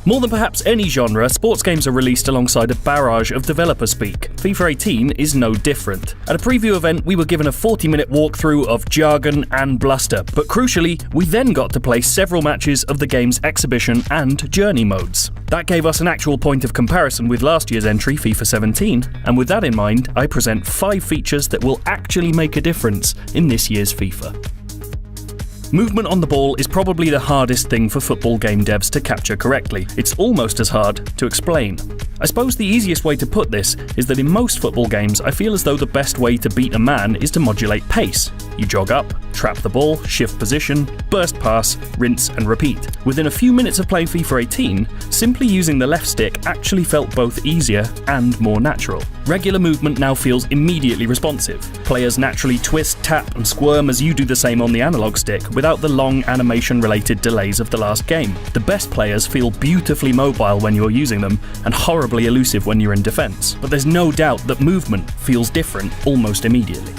More than perhaps any genre, sports games are released alongside a barrage of developer speak. FIFA 18 is no different. At a preview event, we were given a 40-minute walkthrough of jargon and bluster, but crucially, we then got to play several matches of the game's exhibition and journey modes. That gave us an actual point of comparison with last year's entry, FIFA 17, and with that in mind, I present 5 features that will actually make a difference in this year's FIFA. Movement on the ball is probably the hardest thing for football game devs to capture correctly. It's almost as hard to explain. I suppose the easiest way to put this is that in most football games, I feel as though the best way to beat a man is to modulate pace. You jog up, trap the ball, shift position, burst pass, rinse and repeat. Within a few minutes of playing FIFA 18, simply using the left stick actually felt both easier and more natural. Regular movement now feels immediately responsive. Players naturally twist, tap and squirm as you do the same on the analog stick without the long animation-related delays of the last game. The best players feel beautifully mobile when you're using them and horribly elusive when you're in defense. But there's no doubt that movement feels different almost immediately.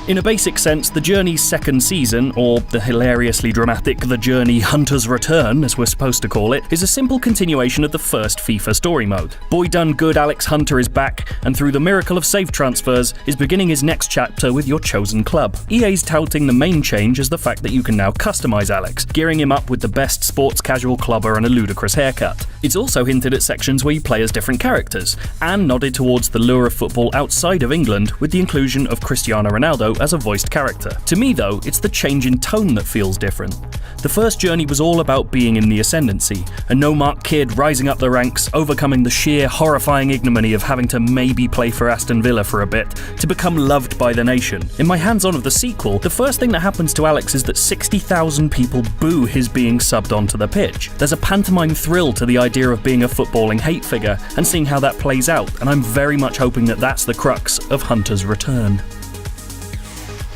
In a basic sense, The Journey's second season, or the hilariously dramatic The Journey Hunter's Return, as we're supposed to call it, is a simple continuation of the first FIFA story mode. Boy done good Alex Hunter is back, and through the miracle of safe transfers, is beginning his next chapter with your chosen club. EA's touting the main change as the fact that you can now customize Alex, gearing him up with the best sports casual clubber and a ludicrous haircut. It's also hinted at sections where you play as different characters, and nodded towards the lure of football outside of England with the inclusion of Cristiano Ronaldo as a voiced character. To me though, it's the change in tone that feels different. The first Journey was all about being in the ascendancy, a no-mark kid rising up the ranks, overcoming the sheer horrifying ignominy of having to maybe play for Aston Villa for a bit, to become loved by the nation. In my hands-on of the sequel, the first thing that happens to Alex is that 60,000 people boo his being subbed onto the pitch. There's a pantomime thrill to the idea of being a footballing hate figure and seeing how that plays out, and I'm very much hoping that that's the crux of Hunter's return.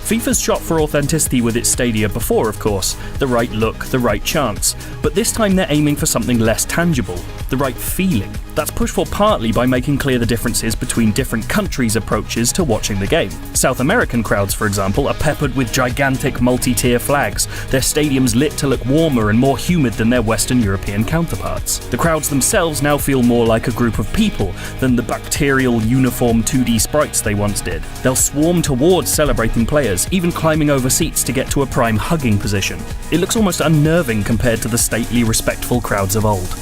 FIFA's shot for authenticity with its stadia before, of course, the right look, the right chance, but this time they're aiming for something less tangible, the right feeling. That's pushed for partly by making clear the differences between different countries' approaches to watching the game. South American crowds, for example, are peppered with gigantic multi-tier flags, their stadiums lit to look warmer and more humid than their Western European counterparts. The crowds themselves now feel more like a group of people than the bacterial uniform 2D sprites they once did. They'll swarm towards celebrating players, even climbing over seats to get to a prime hugging position. It looks almost unnerving compared to the stately, respectful crowds of old.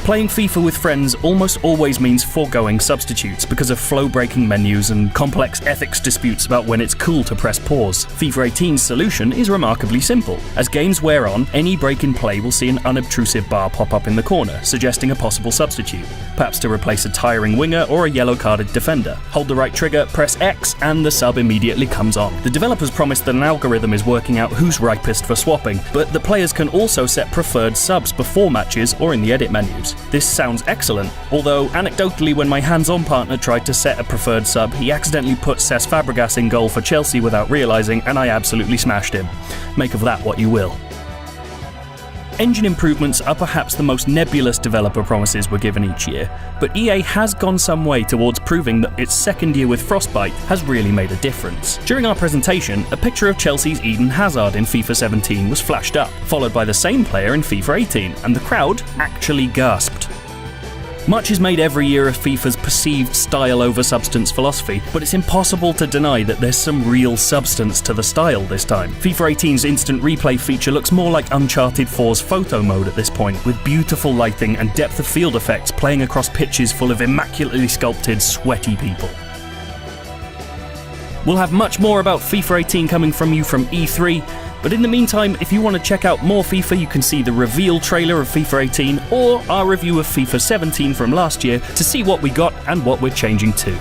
Playing FIFA with friends almost always means foregoing substitutes because of flow-breaking menus and complex ethics disputes about when it's cool to press pause. FIFA 18's solution is remarkably simple. As games wear on, any break in play will see an unobtrusive bar pop up in the corner, suggesting a possible substitute, perhaps to replace a tiring winger or a yellow-carded defender. Hold the right trigger, press X, and the sub immediately comes on. The developers promised that an algorithm is working out who's ripest for swapping, but the players can also set preferred subs before matches or in the edit menus. This sounds excellent, although anecdotally when my hands-on partner tried to set a preferred sub, he accidentally put Cesc Fabregas in goal for Chelsea without realising, and I absolutely smashed him. Make of that what you will. Engine improvements are perhaps the most nebulous developer promises we're given each year, but EA has gone some way towards proving that its second year with Frostbite has really made a difference. During our presentation, a picture of Chelsea's Eden Hazard in FIFA 17 was flashed up, followed by the same player in FIFA 18, and the crowd actually gasped. Much is made every year of FIFA's perceived style over substance philosophy, but it's impossible to deny that there's some real substance to the style this time. FIFA 18's instant replay feature looks more like Uncharted 4's photo mode at this point, with beautiful lighting and depth of field effects playing across pitches full of immaculately sculpted, sweaty people. We'll have much more about FIFA 18 coming from you from E3, but in the meantime, if you want to check out more FIFA, you can see the reveal trailer of FIFA 18 or our review of FIFA 17 from last year to see what we got and what we're changing to.